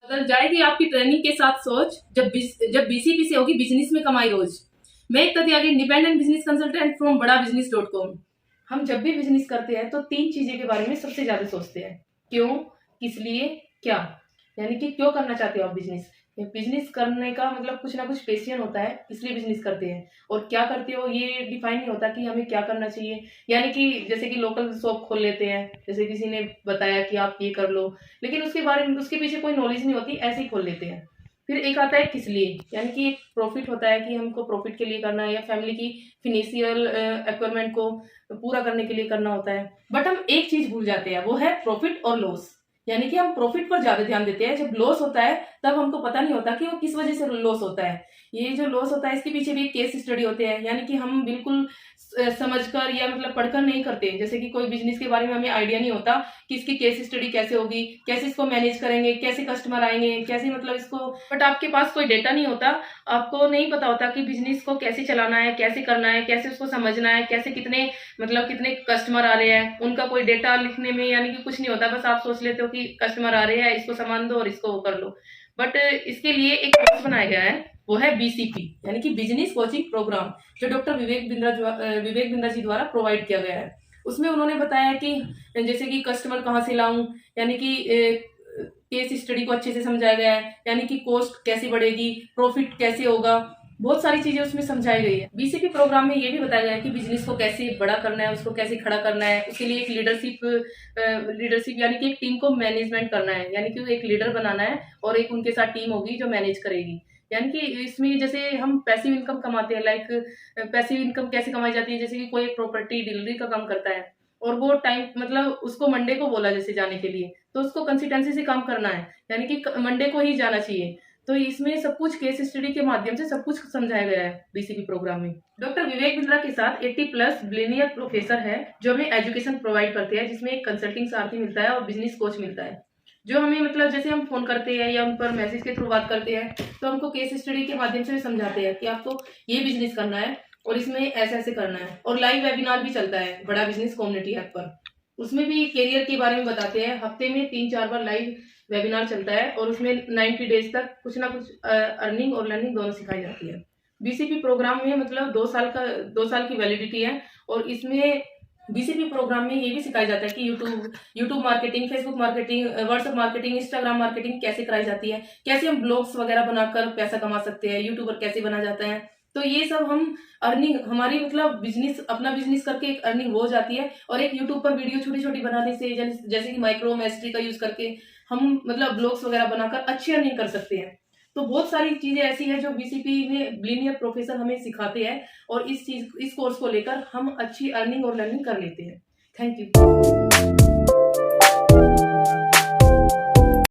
बदल जाएगी आपकी ट्रेनिंग के साथ सोच, जब बीसीपी से होगी बिजनेस में कमाई रोज। मैं एक तथ्यागी इंडिपेंडेंट बिजनेस कंसल्टेंट फ्रॉम बड़ा बिजनेस.com। हम जब भी बिजनेस करते हैं तो 3 चीजें के बारे में सबसे ज्यादा सोचते हैं। क्यों, किस लिए, क्या। यानी कि क्यों करना चाहते हो आप बिजनेस। बिजनेस करने का मतलब कुछ ना कुछ पैशन होता है, इसलिए बिजनेस करते हैं। और क्या करते हो ये डिफाइन नहीं होता कि हमें क्या करना चाहिए। यानी कि जैसे कि लोकल शॉप खोल लेते हैं, जैसे किसी ने बताया कि आप ये कर लो, लेकिन उसके बारे में उसके पीछे कोई नॉलेज नहीं होती, ऐसे ही खोल लेते हैं। फिर एक आता है किस लिए, यानी कि एक प्रॉफिट होता है कि हमको प्रॉफिट के लिए करना है या फैमिली की फिनेंशियल रिक्वायरमेंट को पूरा करने के लिए करना होता है। बट हम एक चीज भूल जाते हैं, वो है प्रॉफिट और लॉस। यानी कि हम प्रॉफिट पर ज्यादा ध्यान देते हैं, जब लॉस होता है तब हमको पता नहीं होता कि वो किस वजह से लॉस होता है। ये जो लॉस होता है इसके पीछे भी एक केस स्टडी होते हैं, यानी कि हम बिल्कुल समझकर या मतलब पढ़कर नहीं करते। जैसे कि कोई बिजनेस के बारे में हमें आइडिया नहीं होता कि इसकी केस स्टडी कैसे होगी, कैसे इसको मैनेज करेंगे, कैसे कस्टमर आएंगे, कैसे मतलब इसको, बट आपके पास कोई डेटा नहीं होता, आपको नहीं पता होता कि बिजनेस को कैसे चलाना है, कैसे करना है, कैसे उसको समझना है, कैसे कितने मतलब कितने कस्टमर आ रहे हैं, उनका कोई डेटा लिखने में यानी कि कुछ नहीं होता। बस आप सोच लेते हो कि कस्टमर आ रहे हैं, इसको सामान दो और इसको कर लो। बट इसके लिए एक कोर्स बनाया गया है, वो है बीसीपी, यानी कि बिजनेस कोचिंग प्रोग्राम, जो डॉक्टर विवेक बिंद्रा जी द्वारा प्रोवाइड किया गया है। उसमें उन्होंने बताया कि जैसे कि कस्टमर कहाँ से लाऊं, यानी कि केस स्टडी को अच्छे से समझाया गया है, यानी कि कॉस्ट कैसे बढ़ेगी, प्रॉफिट कैसे होगा, बहुत सारी चीजें उसमें समझाई गई है। बीसीपी प्रोग्राम में ये भी बताया गया है कि बिजनेस को कैसे बड़ा करना है, उसको कैसे खड़ा करना है, उसके लिए एक लीडरशिप यानी कि एक टीम को मैनेजमेंट करना है, यानी कि एक लीडर बनाना है और एक उनके साथ टीम होगी जो मैनेज करेगी। यानी कि इसमें जैसे हम पैसिव इनकम कमाते हैं, लाइक पैसिव इनकम कैसे कमाई जाती है, जैसे कि कोई प्रॉपर्टी डिलीवरी का काम करता है और वो टाइम मतलब उसको मंडे को बोला जैसे जाने के लिए, तो उसको कंसिस्टेंसी से काम करना है, यानी कि मंडे को ही जाना चाहिए। तो इसमें सब कुछ केस स्टडी के माध्यम से सब कुछ समझाया गया है बीसीपी प्रोग्राम में। डॉक्टर विवेक बिंद्रा के साथ 80+ बिलियनियर प्रोफेसर है जो हमें एजुकेशन प्रोवाइड करते हैं, जिसमें एक कंसल्टिंग सारथी मिलता है और बिजनेस कोच मिलता है, जो हमें मतलब जैसे हम फोन करते हैं या उन पर मैसेज के थ्रू बात करते हैं तो हमको केस स्टडी के माध्यम से समझाते हैं कि आपको ये बिजनेस करना है और इसमें ऐसे ऐसे करना है। और लाइव वेबिनार भी चलता है बड़ा बिजनेस कम्युनिटी ऐप पर, उसमें भी करियर के बारे में बताते हैं। हफ्ते में 3-4 बार लाइव वेबिनार चलता है और उसमें 90 डेज तक कुछ ना कुछ अर्निंग और लर्निंग दोनों सिखाई जाती है। बीसीपी प्रोग्राम में मतलब 2 साल की वैलिडिटी है। और इसमें बीसीपी प्रोग्राम में ये भी सिखाया जाता है कि YouTube marketing, Facebook marketing, WhatsApp marketing, Instagram marketing कैसे कराई जाती है, कैसे हम ब्लॉग्स वगैरह बनाकर पैसा कमा सकते हैं, यूट्यूबर कैसे बना जाता है। तो ये सब हम अर्निंग हमारी मतलब बिजनेस, अपना बिजनेस करके एक अर्निंग हो जाती है। और एक यूट्यूब पर वीडियो छोटी छोटी बनाने से जैसे कि माइक्रो मैस्ट्री का यूज करके हम मतलब ब्लॉग्स वगैरह बनाकर अच्छी अर्निंग कर सकते हैं। तो बहुत सारी चीजें ऐसी है जो बीसीपी में बिलियनियर प्रोफेसर हमें सिखाते हैं और इस कोर्स को लेकर हम अच्छी अर्निंग और लर्निंग कर लेते हैं। Thank you.